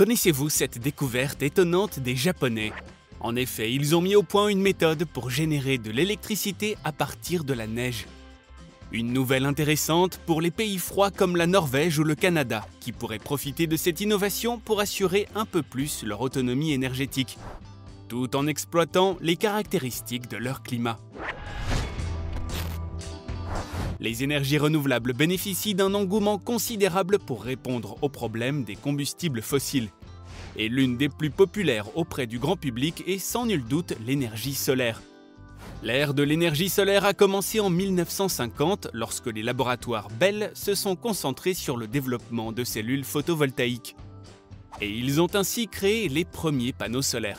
Connaissez-vous cette découverte étonnante des Japonais? En effet, ils ont mis au point une méthode pour générer de l'électricité à partir de la neige. Une nouvelle intéressante pour les pays froids comme la Norvège ou le Canada, qui pourraient profiter de cette innovation pour assurer un peu plus leur autonomie énergétique, tout en exploitant les caractéristiques de leur climat. Les énergies renouvelables bénéficient d'un engouement considérable pour répondre aux problèmes des combustibles fossiles. Et l'une des plus populaires auprès du grand public est sans nul doute l'énergie solaire. L'ère de l'énergie solaire a commencé en 1950 lorsque les laboratoires Bell se sont concentrés sur le développement de cellules photovoltaïques. Et ils ont ainsi créé les premiers panneaux solaires.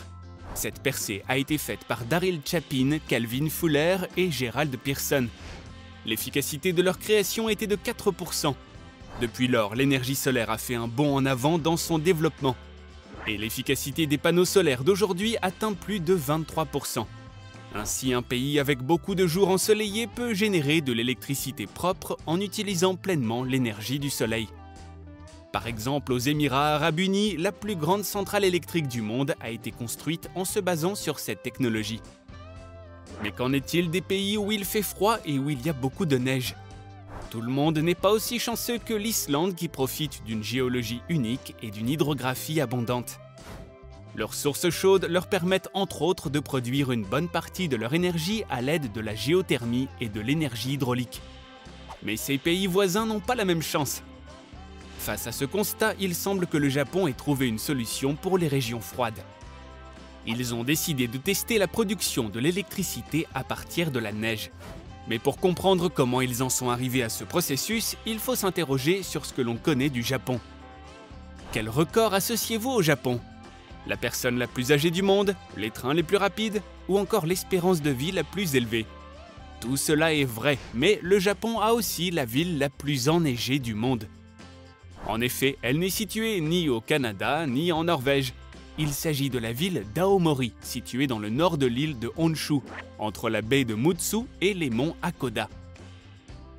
Cette percée a été faite par Daryl Chapin, Calvin Fuller et Gerald Pearson. L'efficacité de leur création était de 4%. Depuis lors, l'énergie solaire a fait un bond en avant dans son développement. Et l'efficacité des panneaux solaires d'aujourd'hui atteint plus de 23%. Ainsi, un pays avec beaucoup de jours ensoleillés peut générer de l'électricité propre en utilisant pleinement l'énergie du soleil. Par exemple, aux Émirats arabes unis, la plus grande centrale électrique du monde a été construite en se basant sur cette technologie. Mais qu'en est-il des pays où il fait froid et où il y a beaucoup de neige? Tout le monde n'est pas aussi chanceux que l'Islande qui profite d'une géologie unique et d'une hydrographie abondante. Leurs sources chaudes leur permettent entre autres de produire une bonne partie de leur énergie à l'aide de la géothermie et de l'énergie hydraulique. Mais ces pays voisins n'ont pas la même chance. Face à ce constat, il semble que le Japon ait trouvé une solution pour les régions froides. Ils ont décidé de tester la production de l'électricité à partir de la neige. Mais pour comprendre comment ils en sont arrivés à ce processus, il faut s'interroger sur ce que l'on connaît du Japon. Quel record associez-vous au Japon? La personne la plus âgée du monde, les trains les plus rapides ou encore l'espérance de vie la plus élevée? Tout cela est vrai, mais le Japon a aussi la ville la plus enneigée du monde. En effet, elle n'est située ni au Canada ni en Norvège. Il s'agit de la ville d'Aomori, située dans le nord de l'île de Honshu, entre la baie de Mutsu et les monts Hakoda.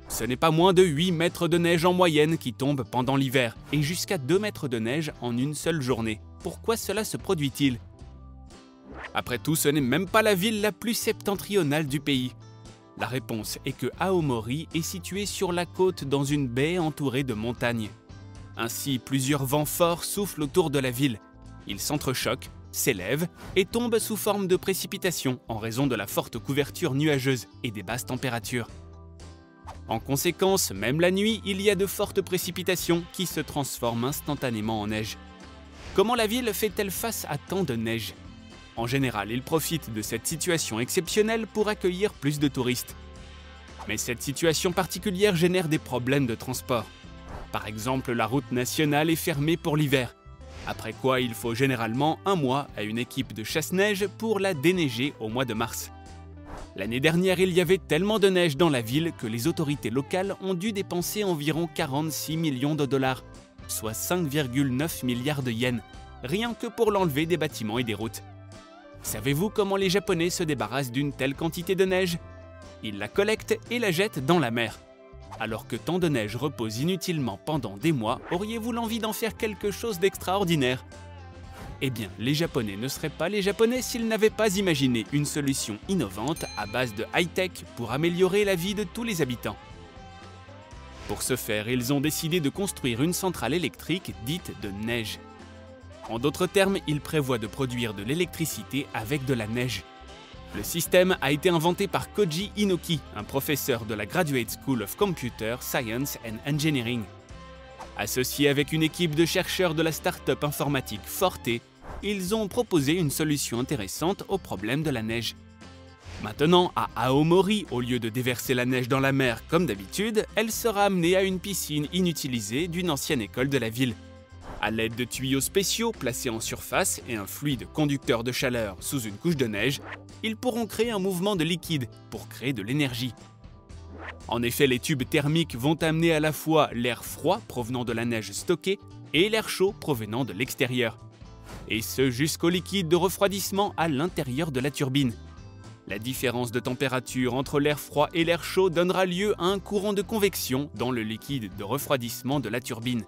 Ce n'est pas moins de 8 mètres de neige en moyenne qui tombent pendant l'hiver, et jusqu'à 2 mètres de neige en une seule journée. Pourquoi cela se produit-il? Après tout, ce n'est même pas la ville la plus septentrionale du pays. La réponse est que Aomori est située sur la côte dans une baie entourée de montagnes. Ainsi, plusieurs vents forts soufflent autour de la ville. Ils s'entrechoquent, s'élèvent et tombent sous forme de précipitations en raison de la forte couverture nuageuse et des basses températures. En conséquence, même la nuit, il y a de fortes précipitations qui se transforment instantanément en neige. Comment la ville fait-elle face à tant de neige? En général, ils profitent de cette situation exceptionnelle pour accueillir plus de touristes. Mais cette situation particulière génère des problèmes de transport. Par exemple, la route nationale est fermée pour l'hiver. Après quoi, il faut généralement un mois à une équipe de chasse-neige pour la déneiger au mois de mars. L'année dernière, il y avait tellement de neige dans la ville que les autorités locales ont dû dépenser environ 46 millions de dollars, soit 5,9 milliards de yens, rien que pour l'enlever des bâtiments et des routes. Savez-vous comment les Japonais se débarrassent d'une telle quantité de neige? Ils la collectent et la jettent dans la mer. Alors que tant de neige repose inutilement pendant des mois, auriez-vous l'envie d'en faire quelque chose d'extraordinaire? Eh bien, les Japonais ne seraient pas les Japonais s'ils n'avaient pas imaginé une solution innovante à base de high-tech pour améliorer la vie de tous les habitants. Pour ce faire, ils ont décidé de construire une centrale électrique dite de neige. En d'autres termes, ils prévoient de produire de l'électricité avec de la neige. Le système a été inventé par Koji Inoki, un professeur de la Graduate School of Computer Science and Engineering. Associés avec une équipe de chercheurs de la start-up informatique Forte, ils ont proposé une solution intéressante au problème de la neige. Maintenant, à Aomori, au lieu de déverser la neige dans la mer comme d'habitude, elle sera amenée à une piscine inutilisée d'une ancienne école de la ville. À l'aide de tuyaux spéciaux placés en surface et un fluide conducteur de chaleur sous une couche de neige, ils pourront créer un mouvement de liquide pour créer de l'énergie. En effet, les tubes thermiques vont amener à la fois l'air froid provenant de la neige stockée et l'air chaud provenant de l'extérieur. Et ce jusqu'au liquide de refroidissement à l'intérieur de la turbine. La différence de température entre l'air froid et l'air chaud donnera lieu à un courant de convection dans le liquide de refroidissement de la turbine.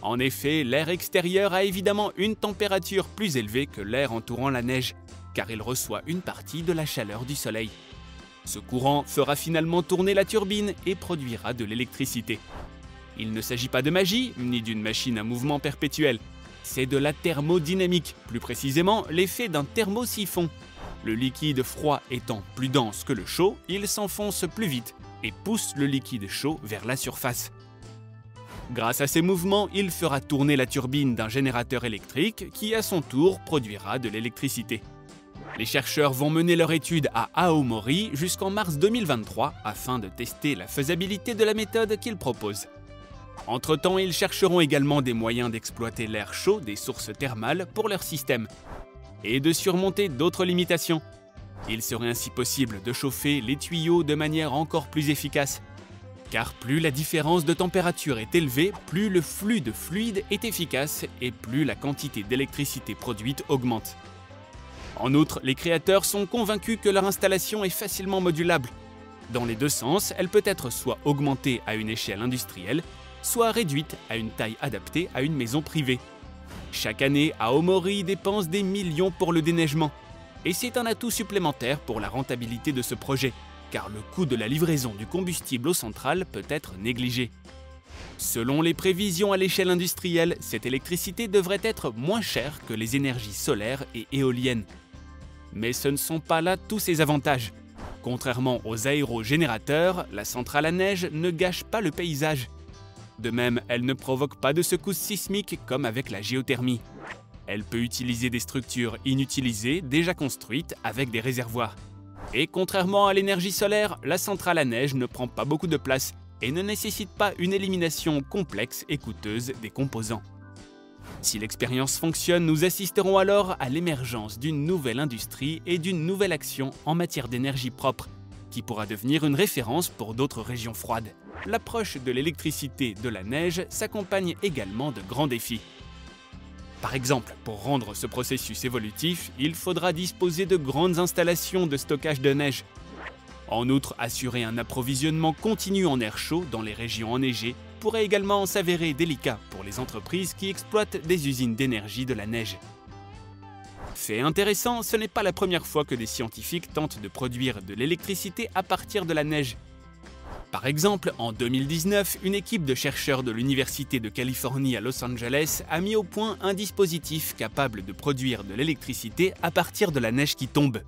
En effet, l'air extérieur a évidemment une température plus élevée que l'air entourant la neige, car il reçoit une partie de la chaleur du soleil. Ce courant fera finalement tourner la turbine et produira de l'électricité. Il ne s'agit pas de magie, ni d'une machine à mouvement perpétuel. C'est de la thermodynamique, plus précisément l'effet d'un thermosiphon. Le liquide froid étant plus dense que le chaud, il s'enfonce plus vite et pousse le liquide chaud vers la surface. Grâce à ces mouvements, il fera tourner la turbine d'un générateur électrique qui, à son tour, produira de l'électricité. Les chercheurs vont mener leur étude à Aomori jusqu'en mars 2023 afin de tester la faisabilité de la méthode qu'ils proposent. Entre-temps, ils chercheront également des moyens d'exploiter l'air chaud des sources thermales pour leur système et de surmonter d'autres limitations. Il serait ainsi possible de chauffer les tuyaux de manière encore plus efficace. Car plus la différence de température est élevée, plus le flux de fluide est efficace et plus la quantité d'électricité produite augmente. En outre, les créateurs sont convaincus que leur installation est facilement modulable. Dans les deux sens, elle peut être soit augmentée à une échelle industrielle, soit réduite à une taille adaptée à une maison privée. Chaque année, Aomori dépense des millions pour le déneigement. Et c'est un atout supplémentaire pour la rentabilité de ce projet, car le coût de la livraison du combustible aux centrales peut être négligé. Selon les prévisions à l'échelle industrielle, cette électricité devrait être moins chère que les énergies solaires et éoliennes. Mais ce ne sont pas là tous ses avantages. Contrairement aux aérogénérateurs, la centrale à neige ne gâche pas le paysage. De même, elle ne provoque pas de secousses sismiques comme avec la géothermie. Elle peut utiliser des structures inutilisées déjà construites avec des réservoirs. Et contrairement à l'énergie solaire, la centrale à neige ne prend pas beaucoup de place et ne nécessite pas une élimination complexe et coûteuse des composants. Si l'expérience fonctionne, nous assisterons alors à l'émergence d'une nouvelle industrie et d'une nouvelle action en matière d'énergie propre, qui pourra devenir une référence pour d'autres régions froides. L'approche de l'électricité de la neige s'accompagne également de grands défis. Par exemple, pour rendre ce processus évolutif, il faudra disposer de grandes installations de stockage de neige. En outre, assurer un approvisionnement continu en air chaud dans les régions enneigées pourrait également s'avérer délicat pour les entreprises qui exploitent des usines d'énergie de la neige. Fait intéressant, ce n'est pas la première fois que des scientifiques tentent de produire de l'électricité à partir de la neige. Par exemple, en 2019, une équipe de chercheurs de l'Université de Californie à Los Angeles a mis au point un dispositif capable de produire de l'électricité à partir de la neige qui tombe.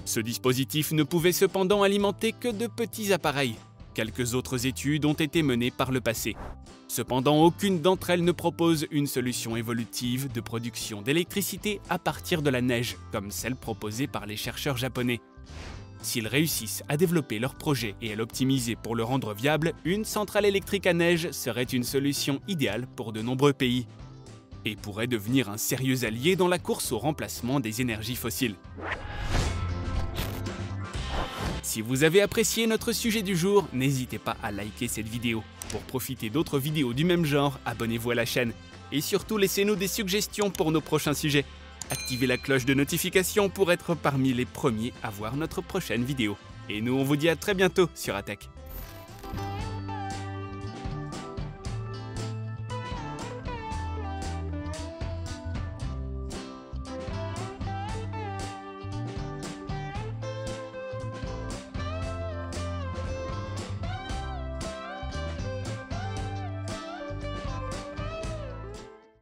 Ce dispositif ne pouvait cependant alimenter que de petits appareils. Quelques autres études ont été menées par le passé. Cependant, aucune d'entre elles ne propose une solution évolutive de production d'électricité à partir de la neige, comme celle proposée par les chercheurs japonais. S'ils réussissent à développer leur projet et à l'optimiser pour le rendre viable, une centrale électrique à neige serait une solution idéale pour de nombreux pays et pourrait devenir un sérieux allié dans la course au remplacement des énergies fossiles. Si vous avez apprécié notre sujet du jour, n'hésitez pas à liker cette vidéo. Pour profiter d'autres vidéos du même genre, abonnez-vous à la chaîne. Et surtout, laissez-nous des suggestions pour nos prochains sujets. Activez la cloche de notification pour être parmi les premiers à voir notre prochaine vidéo. Et nous, on vous dit à très bientôt sur Attaque.